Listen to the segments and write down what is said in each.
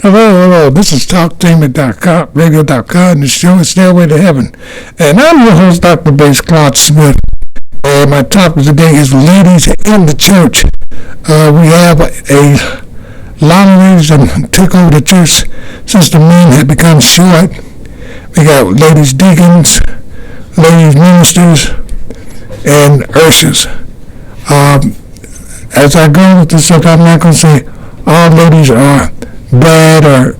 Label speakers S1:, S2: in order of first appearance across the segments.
S1: Hello. This is TalkTainment.com, Radio.com, and the show is Stairway to Heaven. And I'm your host, Dr. Bass Claude Smith. And my topic today is ladies in the church. We have a lot of ladies that took over the church since the men had become short. We got ladies deacons, ladies ministers, and ushers. As I go with this subject, I'm not going to say all ladies are bad or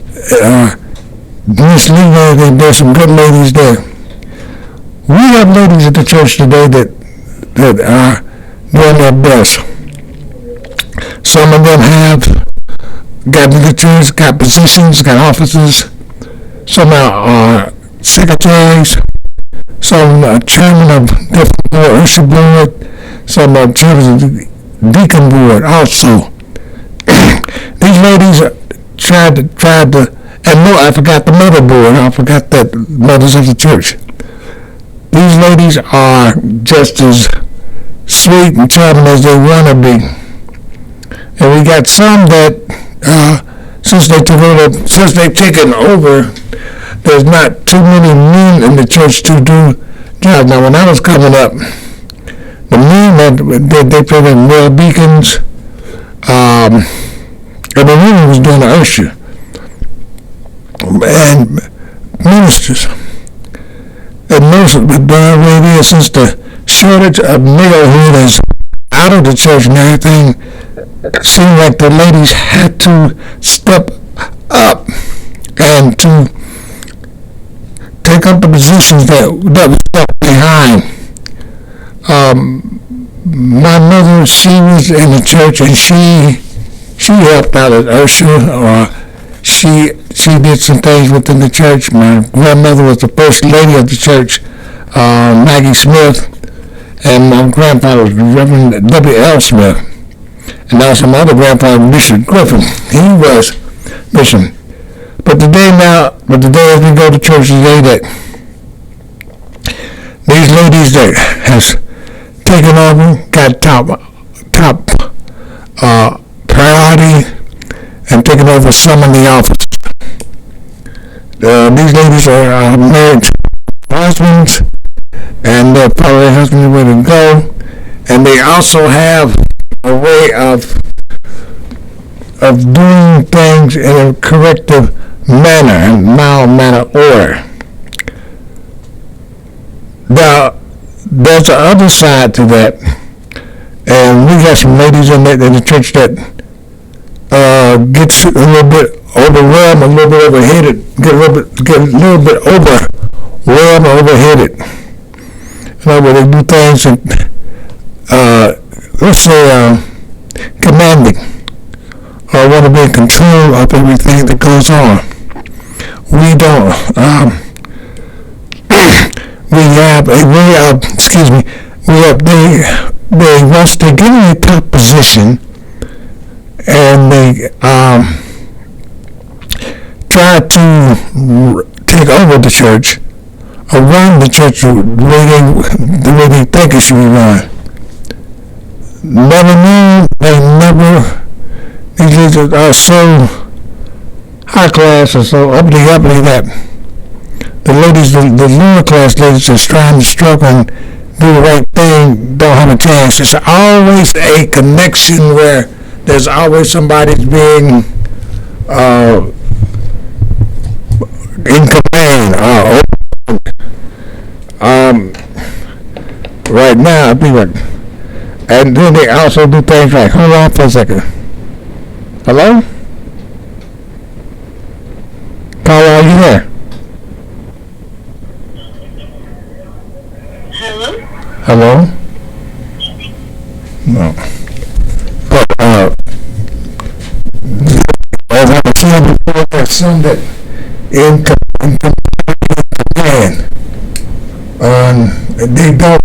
S1: misleading. There's some good ladies there. We have ladies at the church today that are doing their best. Some of them have got into the church, got positions, got offices. Some are secretaries. Some are chairman of different board, usher board. Some are chairman of the deacon board also. These ladies tried to, and no, I forgot the mother board. I forgot that mothers of the church. These ladies are just as sweet and charming as they want to be. And we got some that, since they've taken over, there's not too many men in the church to do jobs. Now, when I was coming up, the men that they put in male deacons, and the women was doing the usher and ministers. And most of it done right here since the shortage of malehood is out of the church and everything. Seemed like the ladies had to step up and to take up the positions that was left behind. My mother, she was in the church and she helped out as usher, or she did some things within the church. My grandmother was the first lady of the church, Maggie Smith, and my grandfather was Reverend W.L. Smith. And also my other grandfather, Bishop Griffin, he was bishop. But today as we go to church today, that these ladies that has taken over, got top priority, and taking over some of the offices. These ladies are married husbands, and they're probably husbands where to go, and they also have a way of doing things in a corrective manner and mild manner order. Now, there's the other side to that, and we got some ladies in the church that gets a little bit overwhelmed, a little bit overheated, get a little bit overwhelmed or overheated. You know, where they do things and let's say commanding, or want to be in control of everything that goes on. We don't. They once they get in a top position and they try to take over the church or run the church the way they think it should be run. These ladies are so high class or so uppity that the lower class ladies that's trying to struggle and do the right thing don't have a chance. It's always a connection where there's always somebody being in command. Right now, I think and then they also do things like, hold on for a second. Hello? Caller, are you there? Hello? No. But, as I was saying before, there's some that in command. They don't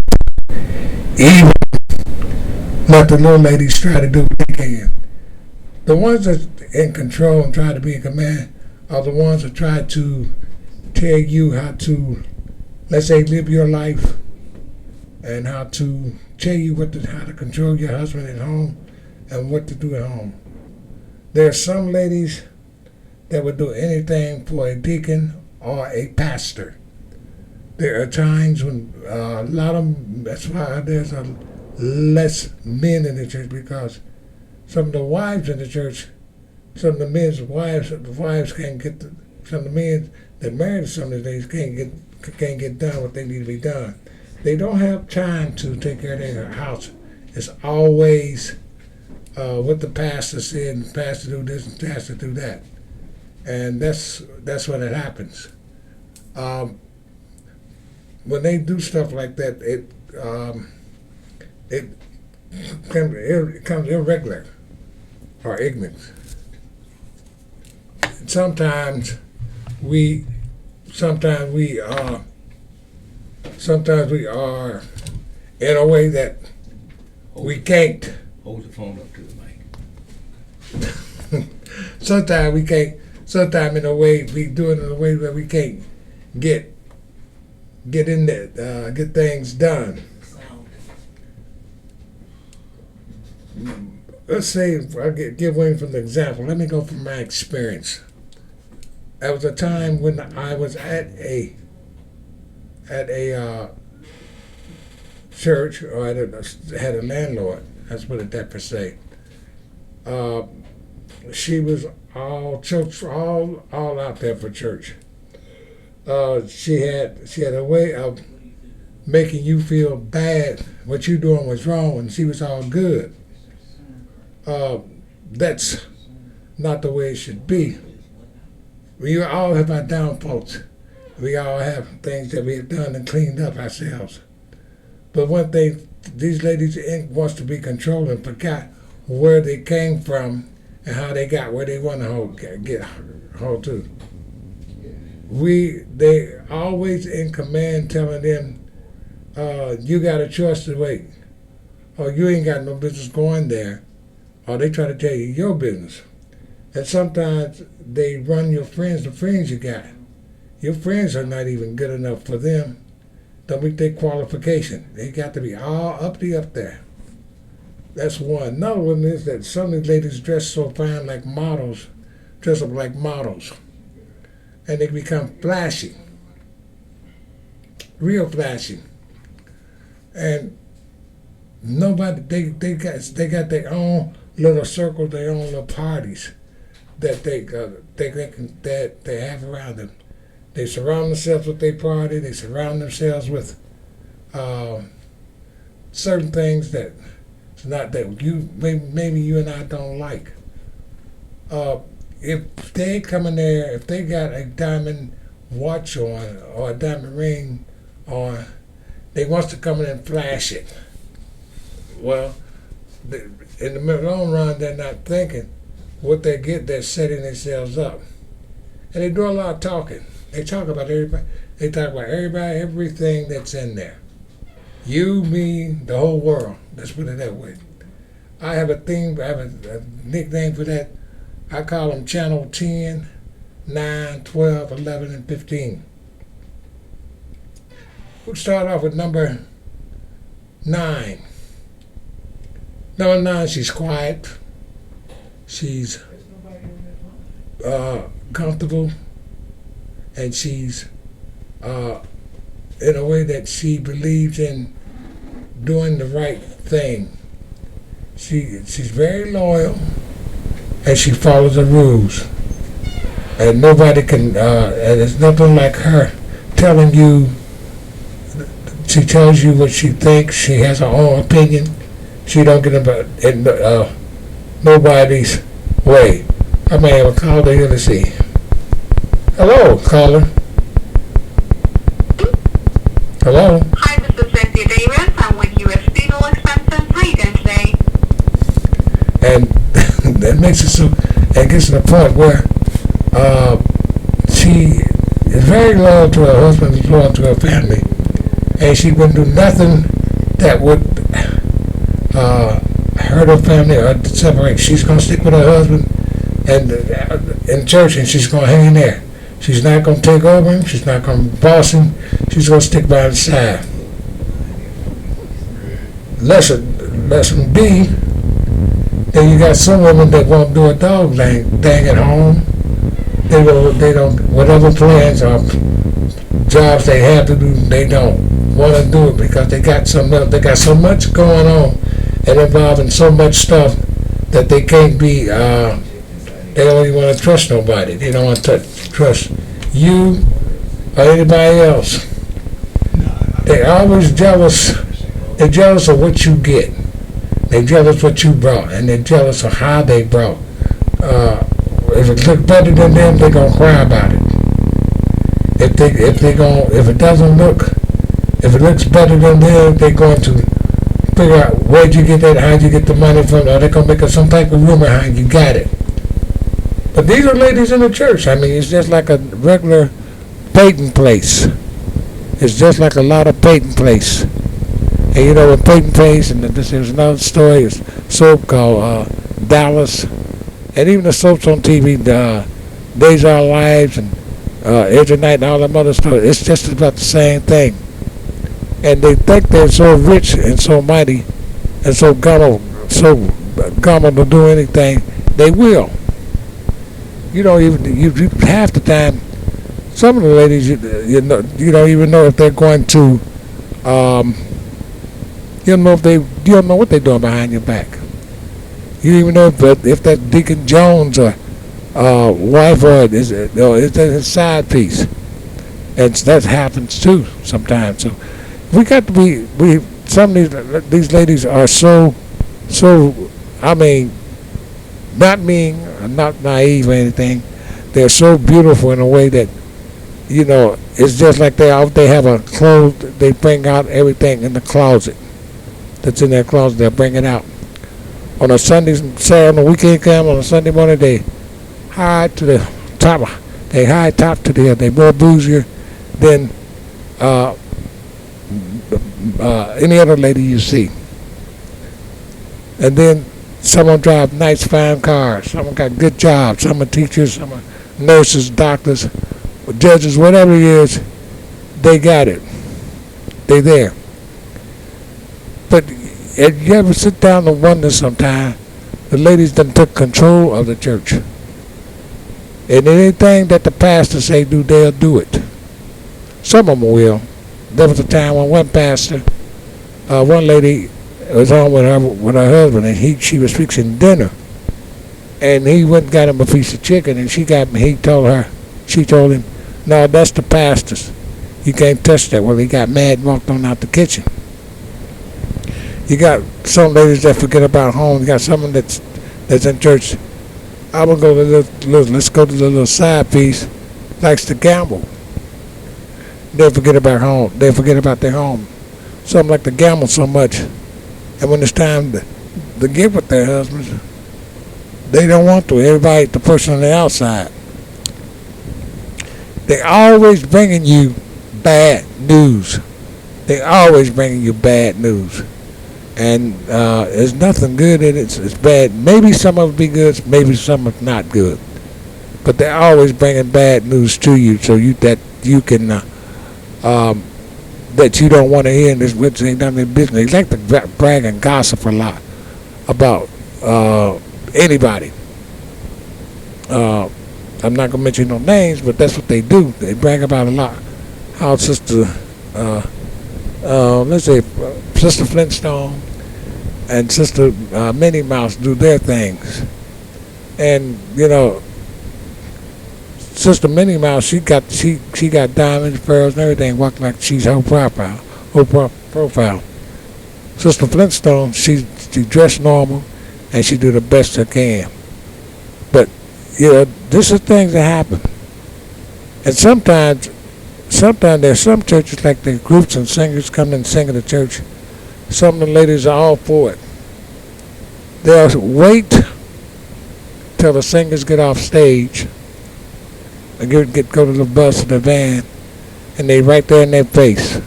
S1: even let the little ladies try to do what they can. The ones that's in control and try to be in command are the ones that try to tell you how to, let's say, live your life, and how to tell you how to control your husband at home and what to do at home. There are some ladies that would do anything for a deacon or a pastor. There are times when a lot of them, that's why there's less men in the church, because some of the wives in the church, some of the men's wives, the wives can't get, some of the men that married some of these can't get done what they need to be done. They don't have time to take care of their house. It's always what the pastor said, and the pastor do this and the pastor do that. And that's when it happens. When they do stuff like that, it becomes irregular or ignorant. Sometimes we are in a way that we can't.
S2: Hold the phone up to the mic.
S1: Sometimes we can't. Sometimes in a way we do it in a way where we can't get in there, get things done. Let's say I'll give away from the example. Let me go from my experience. There was a time when I was at a church, or had a landlord. Let's put it that per se. She was all church, all out there for church. She had a way of making you feel bad. What you doing was wrong, and she was all good. That's not the way it should be. We all have our downfalls. We all have things that we have done and cleaned up ourselves. But one thing, these ladies wants to be controlled and forgot where they came from and how they got where they want to get hold to. They always in command, telling them, you got a choice to wait, or you ain't got no business going there, or they try to tell you your business. And sometimes they run your friends, the friends you got. Your friends are not even good enough for them. Don't meet their qualification. They got to be all up there. That's one. Another one is that some of these ladies dress so fine like models, dress up like models. And they become flashy. Real flashy. And nobody, they got their own little circles, their own little parties that they have around them. They surround themselves with their party. They surround themselves with certain things that it's not that maybe you and I don't like. If they come in there, if they got a diamond watch on or a diamond ring on, they wants to come in and flash it. Well, in the long run, they're not thinking what they get. They're setting themselves up, and they do a lot of talking. They talk about everybody. They talk about everybody, everything that's in there. You, me, the whole world. Let's put it that way. I have a nickname for that. I call them Channel 10, 9, 12, 11, and 15. We'll start off with number 9. Number 9, she's quiet. She's comfortable. And she's in a way that she believes in doing the right thing. She's very loyal, and she follows the rules. And nobody can, and it's nothing like her telling you, she tells you what she thinks, she has her own opinion, she don't get about nobody's way. I may have a caller here to see. Hello, caller. Hello.
S3: Hi, this is Cynthia Davis. I'm with U.S. Legal Expenses. How you doing today?
S1: And that makes it so, it gets to the point where she is very loyal to her husband, is loyal to her family, and she wouldn't do nothing that would hurt her family or separate. She's going to stick with her husband and in church, and she's going to hang in there. She's not going to take over him. She's not going to boss him. She's going to stick by his side. Lesson B, then you got some women that won't do a dog thing at home. They don't, whatever plans or jobs they have to do, they don't want to do it because they got they got so much going on and involving so much stuff that they can't be, they don't even want to trust nobody. They don't want to trust you or anybody else. They're always jealous. They're jealous of what you get. They're jealous what you brought, and they're jealous of how they brought. If it looks better than them, they're gonna cry about it. If it doesn't look, if it looks better than them, they're going to figure out where'd you get that, how'd you get the money from, or they're gonna make up some type of rumor how you got it. But these are ladies in the church. I mean, it's just like a regular Peyton place. It's just like a lot of Peyton place. And you know, with Peyton Place, and there's another story, it's a soap called Dallas, and even the soaps on TV, Days of Our Lives, and Every Night, and all them other stories, it's just about the same thing. And they think they're so rich and so mighty and so gullible to do anything, they will. You don't even, half the time, some of the ladies, you don't even know if they're going to, you don't know what they're doing behind your back. You don't even know if that Deacon Jones or wife or is that his side piece. And that happens too sometimes. So we got to be, some of these ladies are so, I mean, not mean, not naive or anything. They're so beautiful in a way that, you know, it's just like they have a clothes, they bring out everything in the closet that's in their closet, they'll bring it out. On a Sunday, say on the weekend come, on a Sunday morning, they high to the top, they high top to the hill, they more bougier than any other lady you see. And then someone drive nice fine cars, someone got good jobs, some are teachers, some are nurses, doctors, judges, whatever it is, they got it. They there. But you ever sit down and wonder sometimes, the ladies done took control of the church. And anything that the pastor say do, they'll do it. Some of them will. There was a time when one pastor, one lady was home with her husband, and she was fixing dinner. And he went and got him a piece of chicken, and she told him, no, that's the pastor's. You can't touch that. Well, he got mad and walked on out the kitchen. You got some ladies that forget about home. You got someone that's in church. I will go to let's go to the little side piece, likes to gamble. They forget about home. They forget about their home. Some like to gamble so much. And when it's time to get with their husbands, they don't want to. Everybody, the person on the outside. They always bringing you bad news. They always bringing you bad news. And there's nothing good in it. It's bad. Maybe some of it be good, maybe some of it not good. But they're always bringing bad news to you, so that you can that you don't want to hear, in this which ain't none of their business. They like to brag and gossip a lot about anybody. I'm not gonna mention no names, but that's what they do. They brag about a lot. How Sister, let's say, Sister Flintstone and Sister Minnie Mouse do their things, and you know, Sister Minnie Mouse, she got diamonds, pearls, and everything, walking like she's her profile. Sister Flintstone, she dressed normal, and she do the best she can. But you know, this is things that happen, and sometimes there's some churches like the groups and singers come and sing at the church. Some of the ladies are all for it. They'll wait till the singers get off stage and go to the bus or the van, and they right there in their face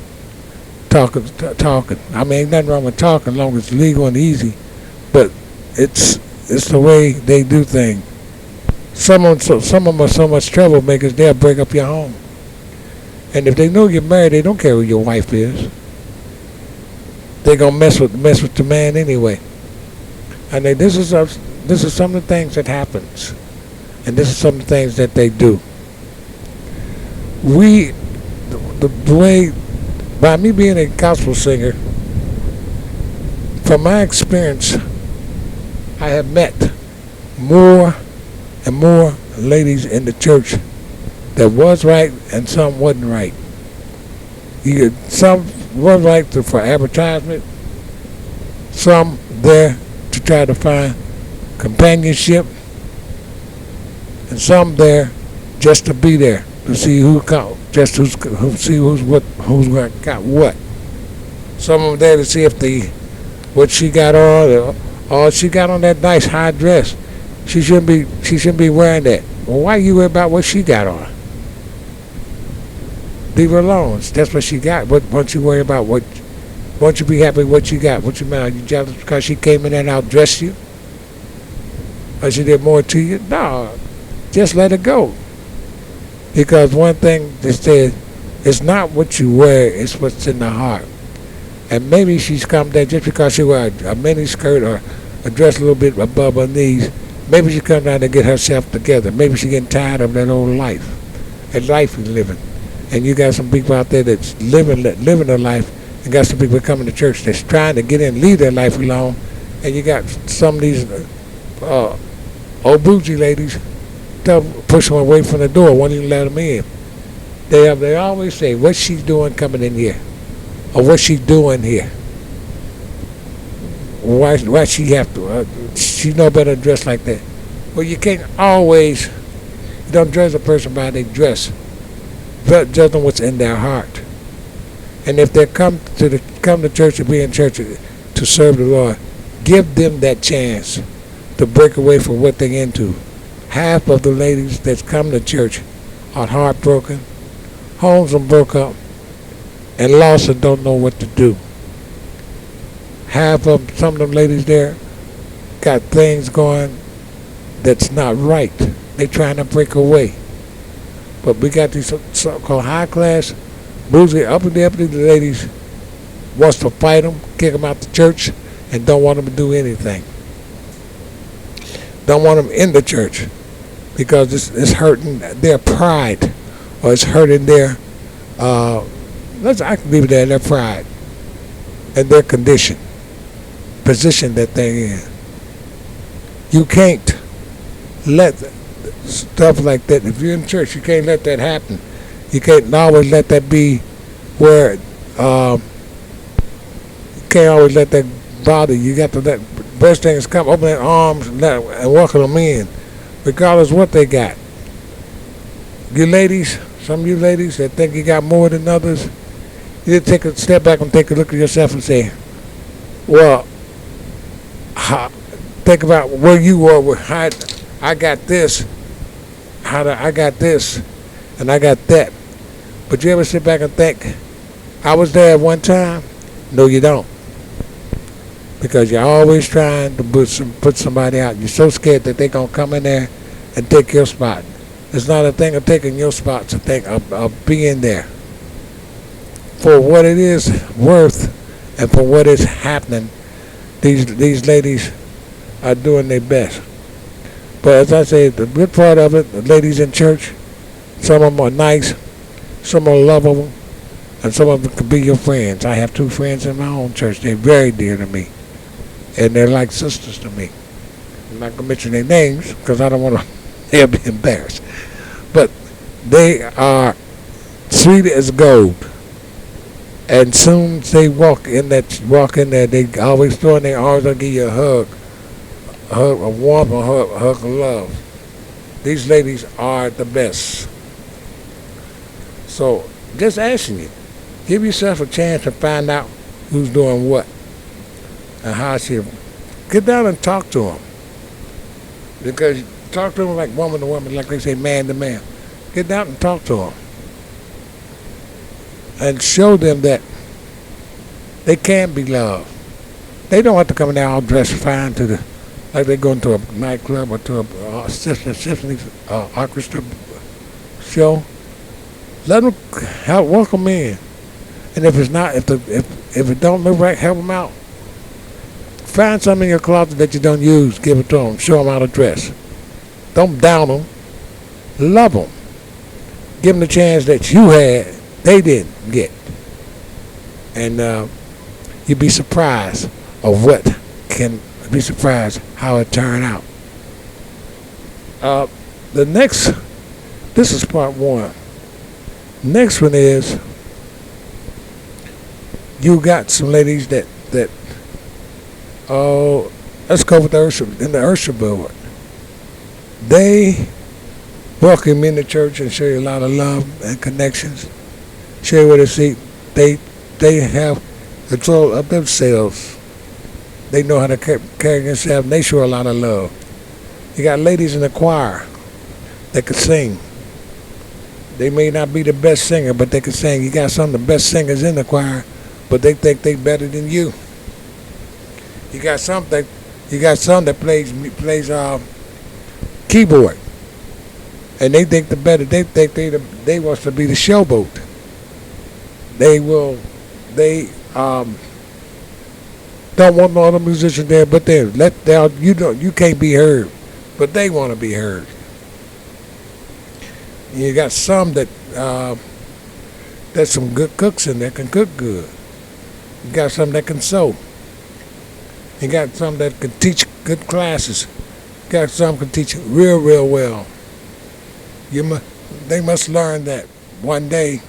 S1: talking. I mean, ain't nothing wrong with talking as long as it's legal and easy, but it's the way they do things. Some of them are so much troublemakers, they'll break up your home. And if they know you're married, they don't care who your wife is. They're gonna mess with the man anyway. And this is some of the things that happens. And this is some of the things that they do. The way, by me being a gospel singer, from my experience, I have met more and more ladies in the church that was right and some wasn't right. Some was right for advertisement, some there to try to find companionship, and some there just to be there to see who got, just who's see who's got what. Some of them there to see if what she got on, or she got on that nice high dress. She shouldn't be wearing that. Well, why you worry about what she got on? Leave her alone. That's what she got. Won't you worry about what? Won't you be happy with what you got? What you mean? Are you jealous because she came in and outdressed you? Or she did more to you? No. Just let it go. Because one thing they said, it's not what you wear, it's what's in the heart. And maybe she's come there just because she wear a mini skirt or a dress a little bit above her knees. Maybe she come down to get herself together. Maybe she's getting tired of that old life. That life she's living. And you got some people out there that's living their life, and got some people coming to church that's trying to get in and leave their life alone. And you got some of these old bougie ladies push them away from the door, won't even let them in. They always say, what's she doing coming in here? Or what's she doing here? Why she have to? She know better to dress like that. Well, you can't always, you don't judge a person by their dress. But judge them what's in their heart. And if they come to church to be in church to serve the Lord, give them that chance to break away from what they're into. Half of the ladies that come to church are heartbroken, homes are broke up, and lost and don't know what to do. Some of them ladies there got things going that's not right. They're trying to break away. But we got these so-called high-class, bougie, uppity ladies wants to fight them, kick them out the church, and don't want them to do anything. Don't want them in the church because it's hurting their pride, or it's hurting their, I can leave it there, their pride and their position that they're in. You can't let stuff like that. If you're in church, you can't let that happen. You can't always let that be where, you can't always let that bother you. You got to let best things come, open their arms and welcome them in, regardless of what they got. You ladies, some of you ladies that think you got more than others, you need to take a step back and take a look at yourself and say, well, think about where you were. I got this. I got this, and I got that. But you ever sit back and think, I was there at one time? No, you don't. Because you're always trying to put somebody out. You're so scared that they're going to come in there and take your spot. It's not a thing of taking your spot. It's a thing of being there. For what it is worth and for what is happening, these ladies are doing their best. But as I say, the good part of it, the ladies in church, some of them are nice, some are lovable, and some of them can be your friends. I have 2 friends in my own church. They're very dear to me, and they're like sisters to me. I'm not going to mention their names because I don't want to, they'll be embarrassed. But they are sweet as gold. And soon as they walk in there, they always throw in their arms and give you a hug. A warm hug of love. These ladies are the best. So, just asking you, give yourself a chance to find out who's doing what and how she. Get down and talk to them. Because talk to them like woman to woman, like they say man to man. Get down and talk to them. And show them that they can be loved. They don't have to come in there all dressed fine like they're going to a nightclub or to a symphony orchestra show. Let them welcome in, and if it's not, if it don't look right, help them out. Find something in your closet that you don't use, give it to them. Show them how to dress. Don't down them. Love them. Give them the chance that you had, they didn't get. And you'd be surprised of what can be surprised how it turned out. The next, this is part one. Next one is you got some ladies that let's go with the Ursha board. They welcome you in the church and show you a lot of love and connections. Show you where to see. They have control of themselves. They know how to carry themselves, and they show a lot of love. You got ladies in the choir that can sing. They may not be the best singer, but they can sing. You got some of the best singers in the choir, but they think they better than you. You got some that plays keyboard, and they think they think they wants to be the showboat. They don't want no other musician there, but you can't be heard, but they want to be heard. You got some that there's some good cooks in there, can cook good. You got some that can sew. You got some that can teach good classes. You got some can teach real well. They must learn that one day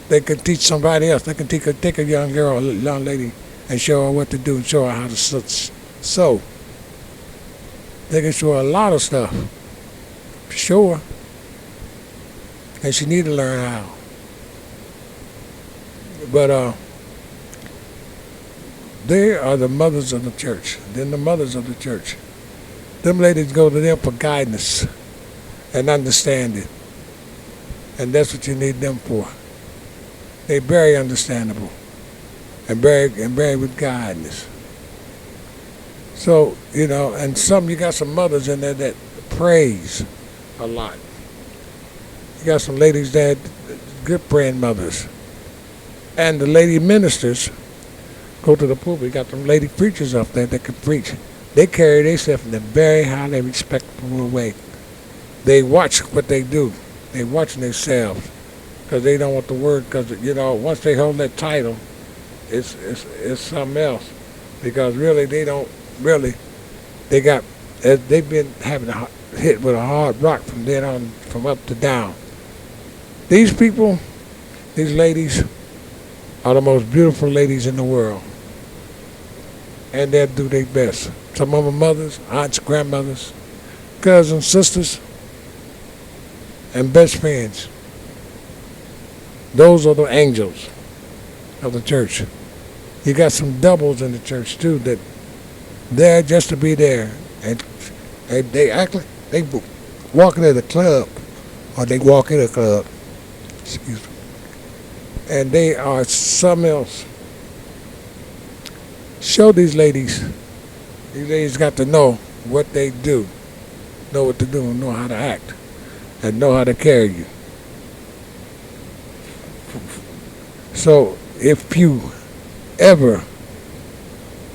S1: they can teach somebody else. They can take a young girl, a young lady, and show her what to do and show her how to sew. They can show her a lot of stuff. Sure. And she need to learn how. But they are the mothers of the church. They're the mothers of the church. Them ladies go to them for guidance and understanding. And that's what you need them for. They're very understandable and very with guidance. So, you know, and you got some mothers in there that praise a lot. You got some ladies that good praying mothers. And the lady ministers go to the pulpit. You got them lady preachers up there that can preach. They carry themselves in a very highly respectable way. They watch what they do. They watching themselves because they don't want the word. Because, you know, once they hold that title, it's something else. Because really they've been having hit with a hard rock from then on, from up to down. These people, these ladies, are the most beautiful ladies in the world. And they'll do their best. Some of them mothers, aunts, grandmothers, cousins, sisters, and best friends. Those are the angels of the church. You got some doubles in the church too that they're just to be there. And they act like they walking at a club, or they walk in a club. Excuse me. And they are something else. Show these ladies. These ladies got to know what they do, know what to do, know how to act, and know how to carry you. So if you ever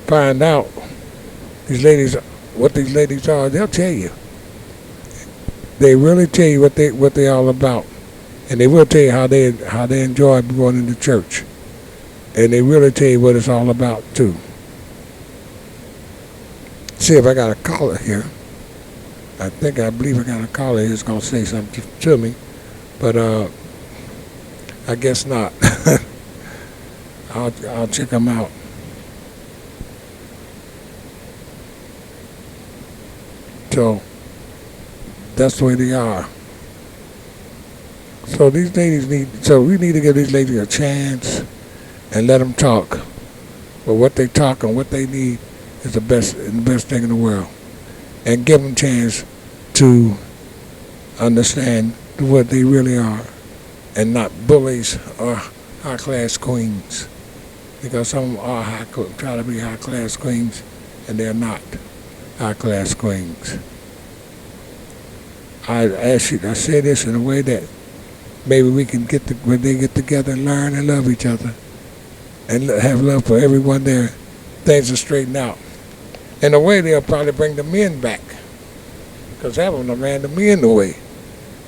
S1: find out what these ladies are, they'll tell you. They really tell you what they all about, and they will tell you how they enjoy going into church, and they really tell you what it's all about too. See if I got a caller here. I believe I got a caller who's gonna say something to me, but I guess not. I'll check them out. So that's the way they are. So these ladies we need to give these ladies a chance and let them talk. But what they talk and what they need is the best thing in the world. And give them a chance to understand what they really are, and not bullies or high-class queens. Because some are try to be high-class queens, and they're not high-class queens. I say this in a way that maybe we can when they get together and learn and love each other, and have love for everyone there, things will straighten out. In a way, they'll probably bring the men back. because half of them ran the men away.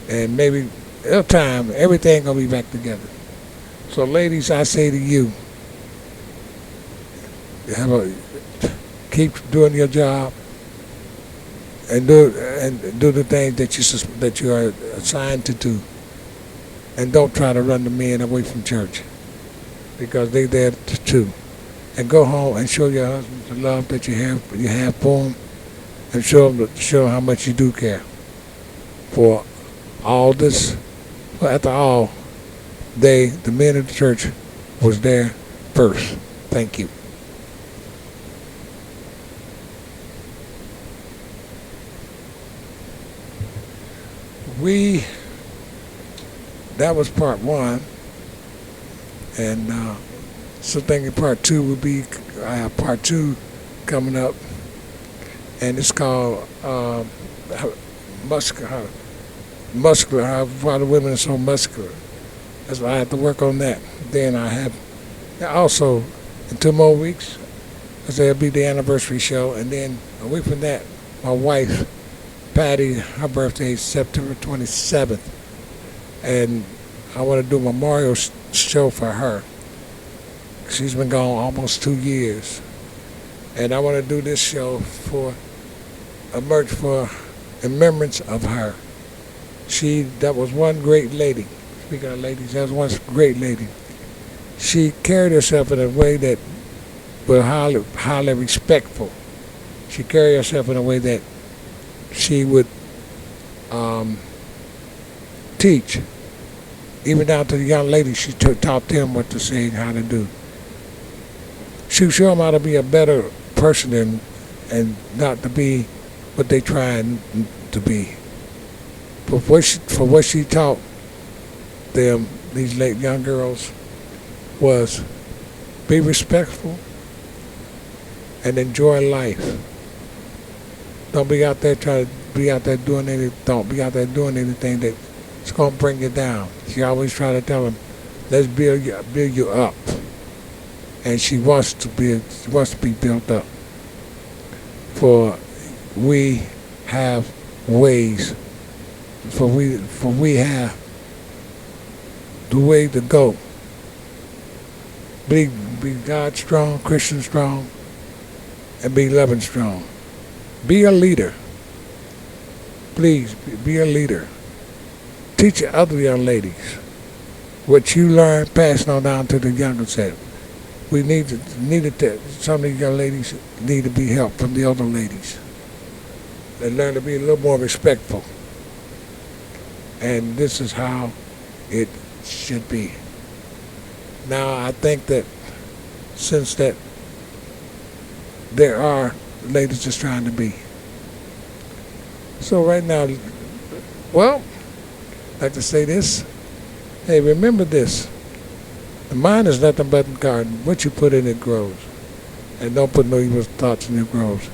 S1: And maybe other time, everything gonna be back together. So ladies, I say to you, keep doing your job and do the things that you are assigned to do, and don't try to run the men away from church, because they there too. And go home and show your husband the love that you have for him, and show him how much you do care for all this. Well, after all, the men of the church was there first. Thank you. That was part one, and so thinking part two would be part two coming up, and it's called muscular. Why the women are so muscular. That's why I have to work on that. Then I have also in 2 more weeks, it'll be the anniversary show, and then a week from that, my wife Patty, her birthday is September 27th, and I want to do a memorial show for her. She's been gone almost 2 years, and I want to do this show in remembrance of her. That was one great lady. Speaking of ladies, that was one great lady. She carried herself in a way that was highly respectful. She carried herself in a way that she would teach, even down to the young ladies. She taught them what to say and how to do. She showed them how to be a better person and not to be what they trying to be. For what she taught them, these young girls, was be respectful and enjoy life. Don't be out there doing anything that's gonna bring you down. She always try to tell them, let's build you up. And she wants to be built up. For we have ways. For we have the way to go. Be God strong, Christian strong, and be loving strong. Be a leader. Please be a leader. Teach other young ladies what you learn, passing on down to the younger set. We some of these young ladies need to be helped from the older ladies. They learn to be a little more respectful. And this is how it should be. Now, I think that since that there are ladies just trying to be. So right now, well, I'd like to say this. Hey, remember this. The mind is nothing but a garden. What you put in it grows. And don't put no evil thoughts in it grows.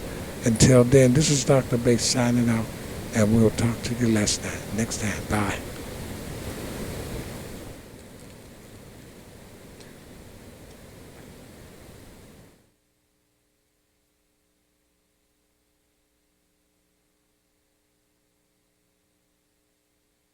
S1: Until then, this is Dr. Bates signing out. And we'll talk to you next time. Bye.